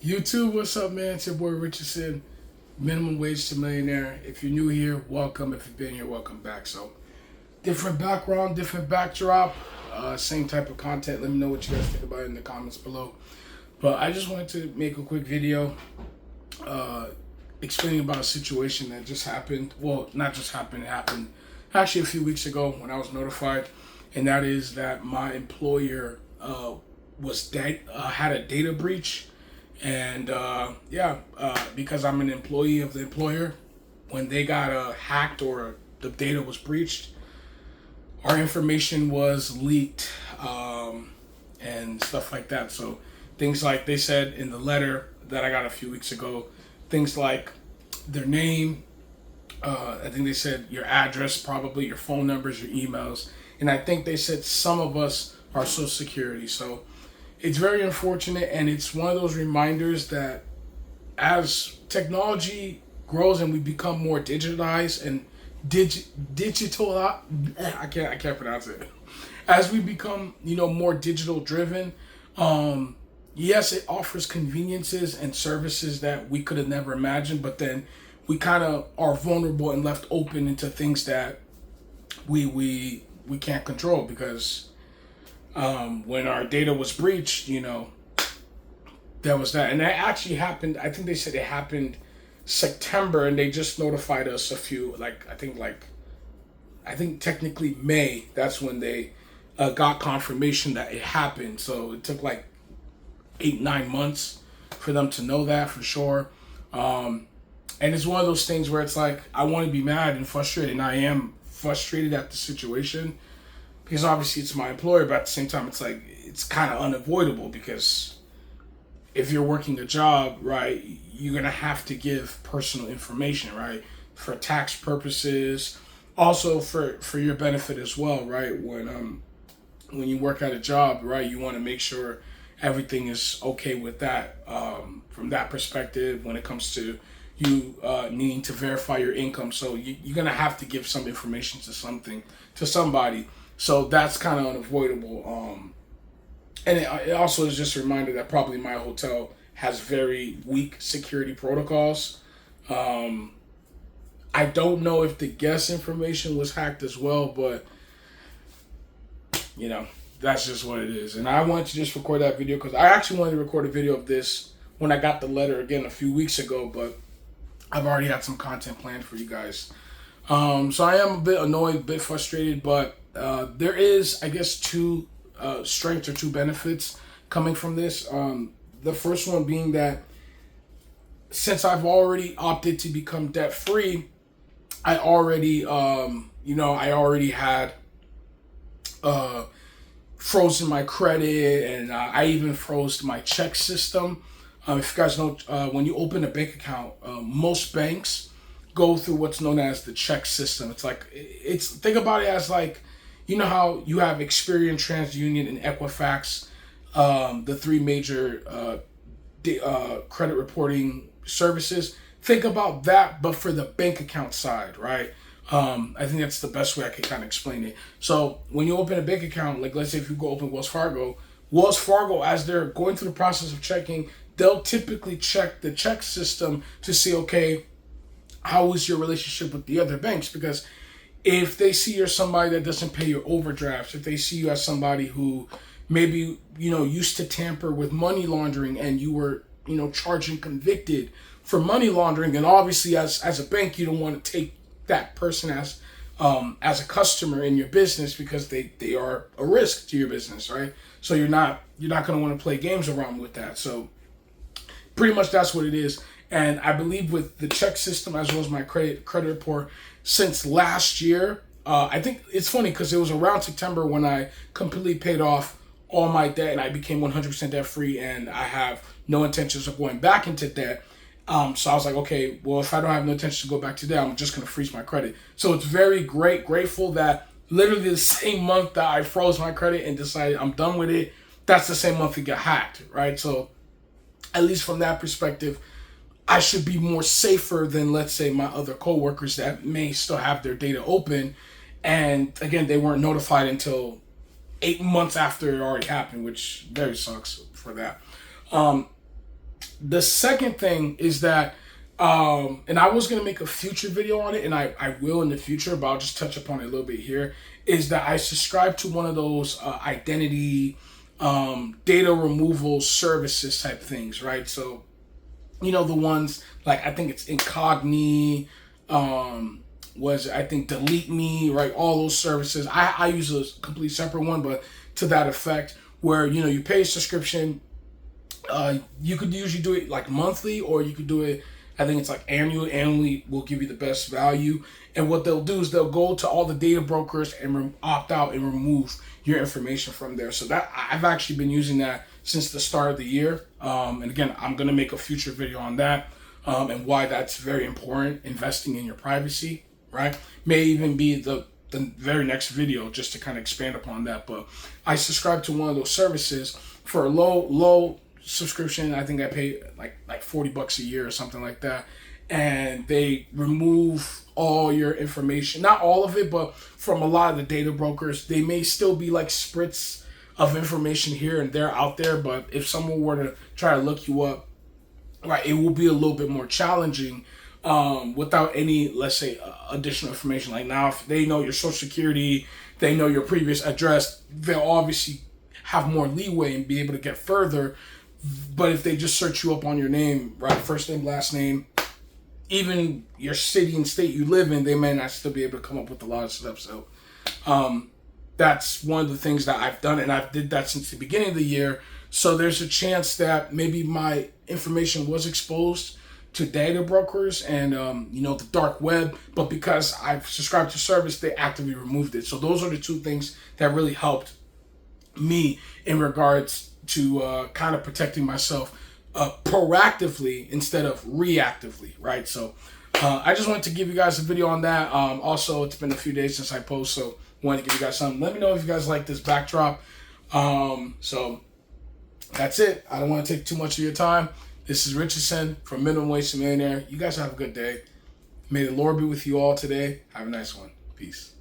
YouTube, what's up, man? It's your boy Richardson, minimum wage to millionaire. If you're new here, welcome. If you've been here, welcome back. So, different background, different backdrop, same type of content. Let me know what you guys think about it in the comments below. But I just wanted to make a quick video uh, explaining about a situation that just happened. Well, not just happened, it happened actually a few weeks ago when I was notified. And that is that my employer had a data breach. And because I'm an employee of the employer, when they got hacked or the data was breached, our information was leaked and stuff like that. So things like they said in the letter that I got a few weeks ago, things like their name, I think they said your address, probably your phone numbers, your emails, and I think they said some of us are social security. So it's very unfortunate, and it's one of those reminders that as technology grows and we become more digitalized and digital, I can't pronounce it. As we become, more digital driven, yes, it offers conveniences and services that we could have never imagined, but then we kind of are vulnerable and left open into things that we can't control because when our data was breached, there was that. And that actually happened, I think they said it happened September, and they just notified us a few, I think technically May, that's when they got confirmation that it happened. So it took like 8-9 months for them to know that for sure. And it's one of those things where it's like, I want to be mad and frustrated, and I am frustrated at the situation because obviously it's my employer, but at the same time, it's like, it's kind of unavoidable because if you're working a job, right, you're going to have to give personal information, right, for tax purposes, also for your benefit as well, right? When you work at a job, right, you want to make sure everything is okay with that from that perspective when it comes to you needing to verify your income. So you're going to have to give some information to somebody. So that's kind of unavoidable. And it also is just a reminder that probably my hotel has very weak security protocols. I don't know if the guest information was hacked as well, but that's just what it is. And I wanted to just record that video because I actually wanted to record a video of this when I got the letter again a few weeks ago, but I've already had some content planned for you guys. So I am a bit annoyed, a bit frustrated, but there is, I guess, two strengths or two benefits coming from this. The first one being that since I've already opted to become debt free, I already, I already had frozen my credit, and I even froze my check system. If you guys know, when you open a bank account, most banks go through what's known as the check system. Think about it as like, how you have Experian, TransUnion, and Equifax, the three major credit reporting services. Think about that, but for the bank account side, right? I think that's the best way I can kind of explain it. So when you open a bank account, like let's say if you go open Wells Fargo, as they're going through the process of checking, they'll typically check the check system to see, okay, how is your relationship with the other banks? Because if they see you're somebody that doesn't pay your overdrafts, if they see you as somebody who maybe, used to tamper with money laundering and you were, charged and convicted for money laundering, then obviously as a bank, you don't want to take that person as a customer in your business because they are a risk to your business, right? So you're not going to want to play games around with that. So pretty much that's what it is. And I believe with the check system as well as my credit report since last year, I think it's funny because it was around September when I completely paid off all my debt and I became 100% debt free, and I have no intentions of going back into debt. So I was like, okay, well, if I don't have no intention to go back to debt, I'm just going to freeze my credit. So it's very grateful that literally the same month that I froze my credit and decided I'm done with it, that's the same month it got hacked, right? So at least from that perspective, I should be more safer than, let's say, my other coworkers that may still have their data open. And again, they weren't notified until 8 months after it already happened, which very sucks for that. The second thing is that, and I was gonna make a future video on it, and I will in the future, but I'll just touch upon it a little bit here. Is that I subscribe to one of those identity data removal services type things, right? So, you know, the ones like I think it's Incogni, was I think Delete Me, right? All those services. I use a complete separate one, but to that effect, where you know you pay a subscription. You could usually do it like monthly, or you could do it, I think it's like annually. Annually will give you the best value. And what they'll do is they'll go to all the data brokers and opt out and remove your information from there. So that I've actually been using that since the start of the year. And again, I'm gonna make a future video on that, and why that's very important. Investing in your privacy, right? May even be the very next video just to kind of expand upon that. But I subscribe to one of those services for a low subscription. I think I pay like $40 a year or something like that, and they remove all your information, not all of it, but from a lot of the data brokers. They may still be like spritz of information here and there out there, but if someone were to try to look you up, right, it will be a little bit more challenging without any, let's say, additional information. Like now, if they know your social security, they know your previous address, they'll obviously have more leeway and be able to get further. But if they just search you up on your name, right, first name, last name, even your city and state you live in, they may not still be able to come up with a lot of stuff. So that's one of the things that I've done, and I've did that since the beginning of the year. So there's a chance that maybe my information was exposed to data brokers and you know, the dark web, but because I've subscribed to service, they actively removed it. So those are the two things that really helped me in regards to kind of protecting myself proactively instead of reactively, right? So I just wanted to give you guys a video on that. Also, it's been a few days since I post, so wanted to give you guys something. Let me know if you guys like this backdrop. So that's it. I don't want to take too much of your time. This is Richardson from Minimum Wage to Millionaire. You guys have a good day. May the Lord be with you all today. Have a nice one. Peace.